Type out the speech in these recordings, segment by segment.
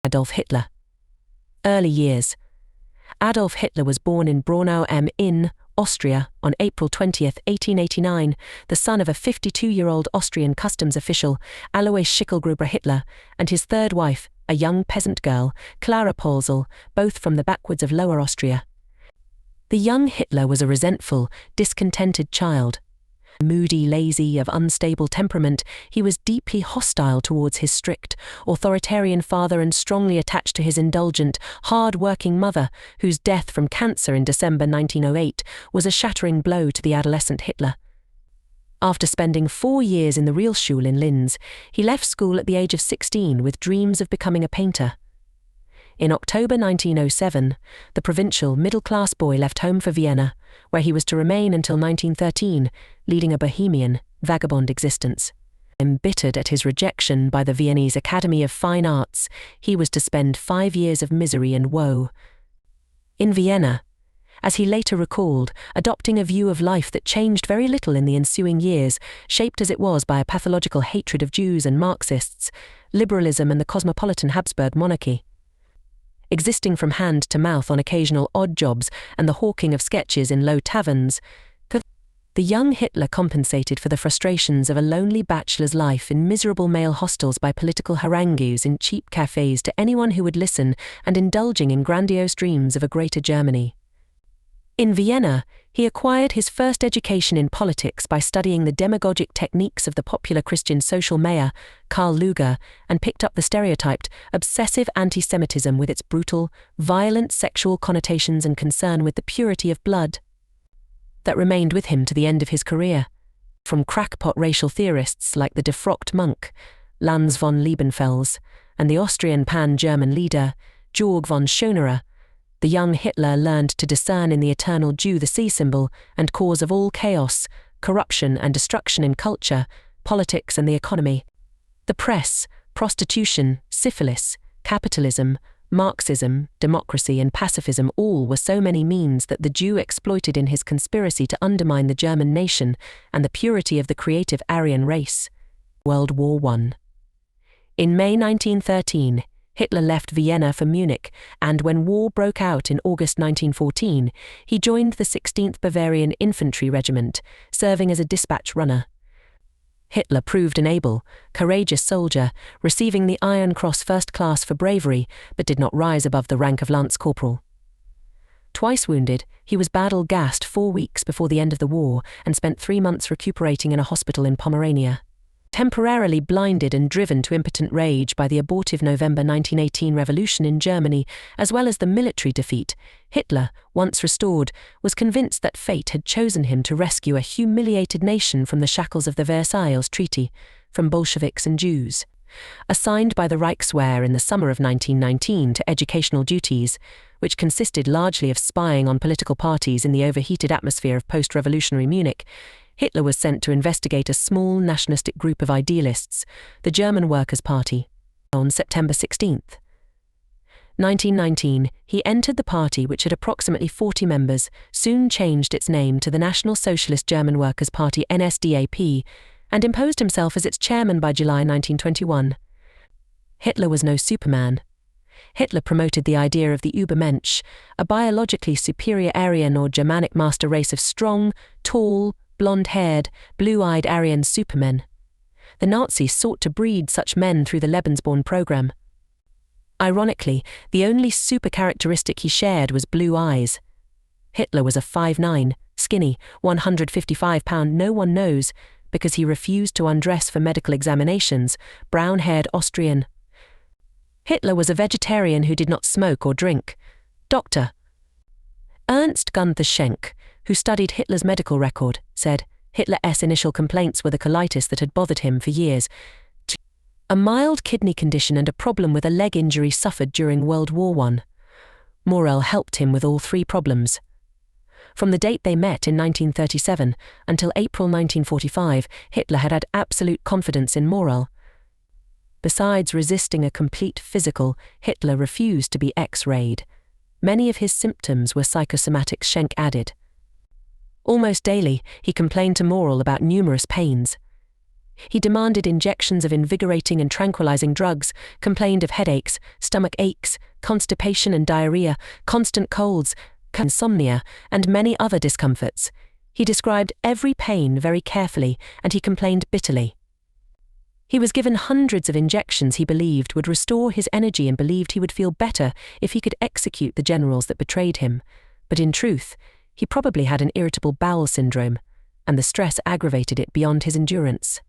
Adolf Hitler. Early years. Adolf Hitler was born in Braunau am Inn, Austria, on April 20, 1889, the son of a 52-year-old Austrian customs official, Alois Schicklgruber Hitler, and his third wife, a young peasant girl, Clara Polzel, both from the backwoods of Lower Austria. The young Hitler was a resentful, discontented child. Moody, lazy, of unstable temperament, he was deeply hostile towards his strict, authoritarian father and strongly attached to his indulgent, hard-working mother, whose death from cancer in December 1908 was a shattering blow to the adolescent Hitler. After spending 4 years in the Realschule in Linz, he left school at the age of 16 with dreams of becoming a painter. In October 1907, the provincial, middle-class boy left home for Vienna, where he was to remain until 1913, leading a bohemian, vagabond existence. Embittered at his rejection by the Viennese Academy of Fine Arts, he was to spend 5 years of misery and woe. In Vienna, as he later recalled, adopting a view of life that changed very little in the ensuing years, shaped as it was by a pathological hatred of Jews and Marxists, liberalism and the cosmopolitan Habsburg monarchy. Existing from hand to mouth on occasional odd jobs and the hawking of sketches in low taverns, the young Hitler compensated for the frustrations of a lonely bachelor's life in miserable male hostels by political harangues in cheap cafes to anyone who would listen and indulging in grandiose dreams of a greater Germany. In Vienna, he acquired his first education in politics by studying the demagogic techniques of the popular Christian social mayor, Karl Lueger, and picked up the stereotyped, obsessive anti-Semitism with its brutal, violent sexual connotations and concern with the purity of blood that remained with him to the end of his career. From crackpot racial theorists like the defrocked monk, Lanz von Liebenfels, and the Austrian pan-German leader, Georg von Schonerer, the young Hitler learned to discern in the eternal Jew the sea symbol and cause of all chaos, corruption and destruction in culture, politics and the economy. The press, prostitution, syphilis, capitalism, Marxism, democracy and pacifism all were so many means that the Jew exploited in his conspiracy to undermine the German nation and the purity of the creative Aryan race. World War I. In May 1913, Hitler left Vienna for Munich, and when war broke out in August 1914, he joined the 16th Bavarian Infantry Regiment, serving as a dispatch runner. Hitler proved an able, courageous soldier, receiving the Iron Cross First Class for bravery, but did not rise above the rank of Lance Corporal. Twice wounded, he was battle-gassed 4 weeks before the end of the war and spent 3 months recuperating in a hospital in Pomerania. Temporarily blinded and driven to impotent rage by the abortive November 1918 revolution in Germany, as well as the military defeat, Hitler, once restored, was convinced that fate had chosen him to rescue a humiliated nation from the shackles of the Versailles Treaty, from Bolsheviks and Jews. Assigned by the Reichswehr in the summer of 1919 to educational duties, which consisted largely of spying on political parties in the overheated atmosphere of post-revolutionary Munich, Hitler was sent to investigate a small nationalistic group of idealists, the German Workers' Party. On September 16, 1919, he entered the party, which had approximately 40 members, soon changed its name to the National Socialist German Workers' Party NSDAP, and imposed himself as its chairman by July 1921. Hitler was no Superman. Hitler promoted the idea of the Übermensch, a biologically superior Aryan or Germanic master race of strong, tall, blonde-haired, blue-eyed Aryan supermen. The Nazis sought to breed such men through the Lebensborn program. Ironically, the only super characteristic he shared was blue eyes. Hitler was a 5'9", skinny, 155-pound no-one-knows, because he refused to undress for medical examinations, brown-haired Austrian. Hitler was a vegetarian who did not smoke or drink. Dr. Ernst Gunther Schenk, who studied Hitler's medical record, said Hitler's initial complaints were the colitis that had bothered him for years, a mild kidney condition and a problem with a leg injury suffered during World War I. Morel helped him with all 3 problems. From the date they met in 1937 until April 1945, Hitler had had absolute confidence in Morel. Besides resisting a complete physical, Hitler refused to be X-rayed. Many of his symptoms were psychosomatic, Schenk added. Almost daily, he complained to Morel about numerous pains. He demanded injections of invigorating and tranquilizing drugs, complained of headaches, stomach aches, constipation and diarrhea, constant colds, insomnia, and many other discomforts. He described every pain very carefully, and he complained bitterly. He was given hundreds of injections he believed would restore his energy and believed he would feel better if he could execute the generals that betrayed him. But in truth, he probably had an irritable bowel syndrome, and the stress aggravated it beyond his endurance.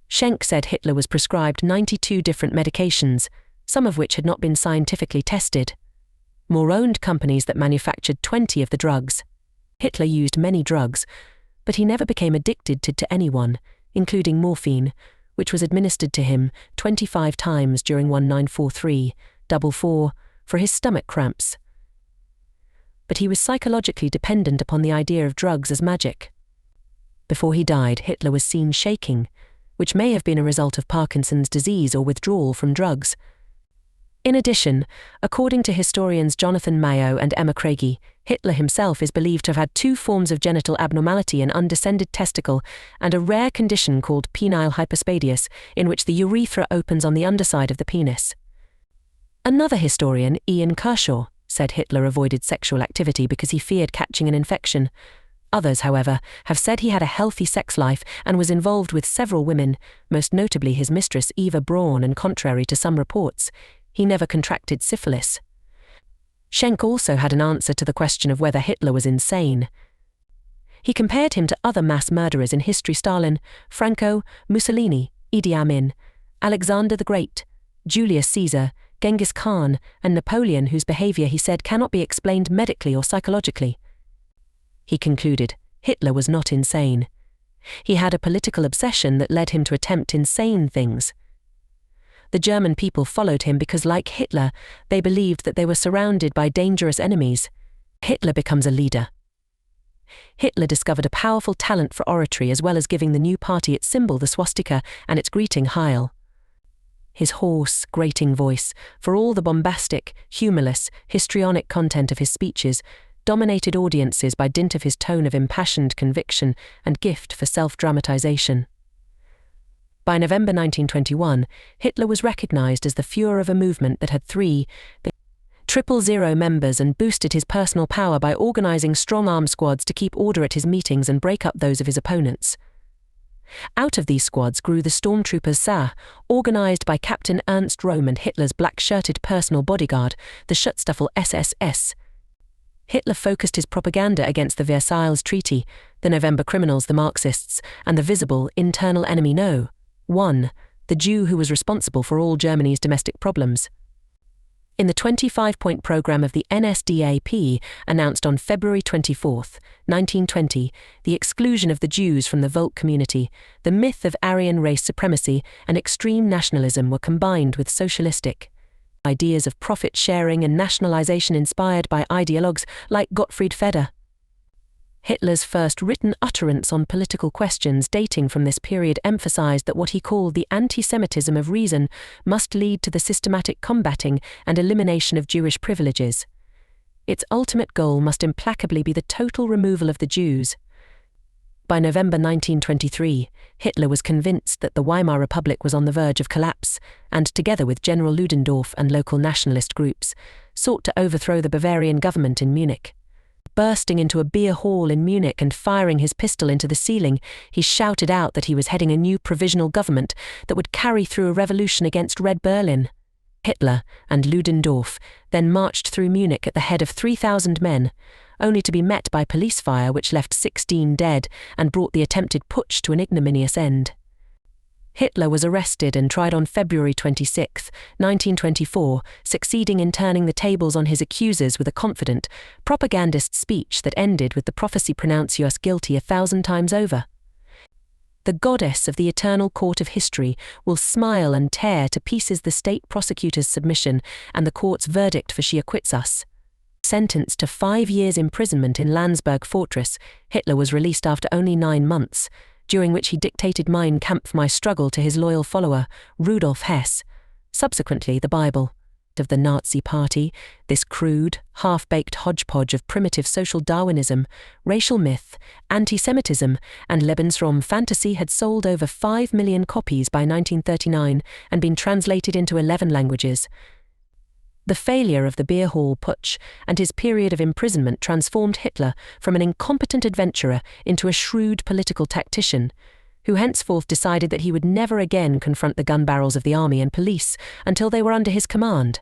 Schenck said Hitler was prescribed 92 different medications, some of which had not been scientifically tested. Moore owned companies that manufactured 20 of the drugs. Hitler used many drugs, but he never became addicted to anyone, including morphine, which was administered to him 25 times during 1943-44 for his stomach cramps. But he was psychologically dependent upon the idea of drugs as magic. Before he died, Hitler was seen shaking, which may have been a result of Parkinson's disease or withdrawal from drugs. In addition, according to historians Jonathan Mayo and Emma Craigie, Hitler himself is believed to have had 2 forms of genital abnormality, an undescended testicle, and a rare condition called penile hypospadias, in which the urethra opens on the underside of the penis. Another historian, Ian Kershaw, said Hitler avoided sexual activity because he feared catching an infection. Others, however, have said he had a healthy sex life and was involved with several women, most notably his mistress Eva Braun, and contrary to some reports, he never contracted syphilis. Schenck also had an answer to the question of whether Hitler was insane. He compared him to other mass murderers in history: Stalin, Franco, Mussolini, Idi Amin, Alexander the Great, Julius Caesar, Genghis Khan, and Napoleon, whose behavior, he said, cannot be explained medically or psychologically. He concluded, Hitler was not insane. He had a political obsession that led him to attempt insane things. The German people followed him because, like Hitler, they believed that they were surrounded by dangerous enemies. Hitler becomes a leader. Hitler discovered a powerful talent for oratory, as well as giving the new party its symbol, the swastika, and its greeting, Heil. His hoarse, grating voice, for all the bombastic, humorless, histrionic content of his speeches, dominated audiences by dint of his tone of impassioned conviction and gift for self-dramatization. By November 1921, Hitler was recognized as the Führer of a movement that had 3,000 members and boosted his personal power by organizing strong armed squads to keep order at his meetings and break up those of his opponents. Out of these squads grew the Stormtroopers Saar, organized by Captain Ernst Röhm and Hitler's black-shirted personal bodyguard, the Schutzstaffel SS. Hitler focused his propaganda against the Versailles Treaty, the November criminals, the Marxists, and the visible internal enemy No. 1, the Jew who was responsible for all Germany's domestic problems. In the 25-point program of the NSDAP, announced on February 24, 1920, the exclusion of the Jews from the Volk community, the myth of Aryan race supremacy and extreme nationalism were combined with socialistic ideas of profit-sharing and nationalization inspired by ideologues like Gottfried Feder. Hitler's first written utterance on political questions dating from this period emphasized that what he called the anti-Semitism of reason must lead to the systematic combating and elimination of Jewish privileges. Its ultimate goal must implacably be the total removal of the Jews. By November 1923, Hitler was convinced that the Weimar Republic was on the verge of collapse, and together with General Ludendorff and local nationalist groups, sought to overthrow the Bavarian government in Munich. Bursting into a beer hall in Munich and firing his pistol into the ceiling, he shouted out that he was heading a new provisional government that would carry through a revolution against Red Berlin. Hitler and Ludendorff then marched through Munich at the head of 3,000 men, only to be met by police fire which left 16 dead and brought the attempted putsch to an ignominious end. Hitler was arrested and tried on February 26, 1924, succeeding in turning the tables on his accusers with a confident, propagandist speech that ended with the prophecy "pronounce us guilty 1,000 times over." The goddess of the eternal court of history will smile and tear to pieces the state prosecutor's submission and the court's verdict, for she acquits us. Sentenced to 5 years' imprisonment in Landsberg Fortress, Hitler was released after only 9 months, during which he dictated Mein Kampf, My Struggle, to his loyal follower, Rudolf Hess, subsequently the Bible. of the Nazi Party, this crude, half-baked hodgepodge of primitive social Darwinism, racial myth, anti-Semitism, and Lebensraum fantasy had sold over 5 million copies by 1939 and been translated into 11 languages. The failure of the beer hall putsch and his period of imprisonment transformed Hitler from an incompetent adventurer into a shrewd political tactician, who henceforth decided that he would never again confront the gun barrels of the army and police until they were under his command.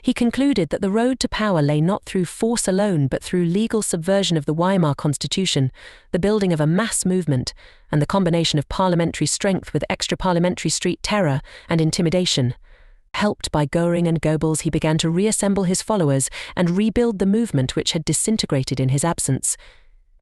He concluded that the road to power lay not through force alone but through legal subversion of the Weimar Constitution, the building of a mass movement, and the combination of parliamentary strength with extra-parliamentary street terror and intimidation. Helped by Göring and Goebbels, he began to reassemble his followers and rebuild the movement which had disintegrated in his absence.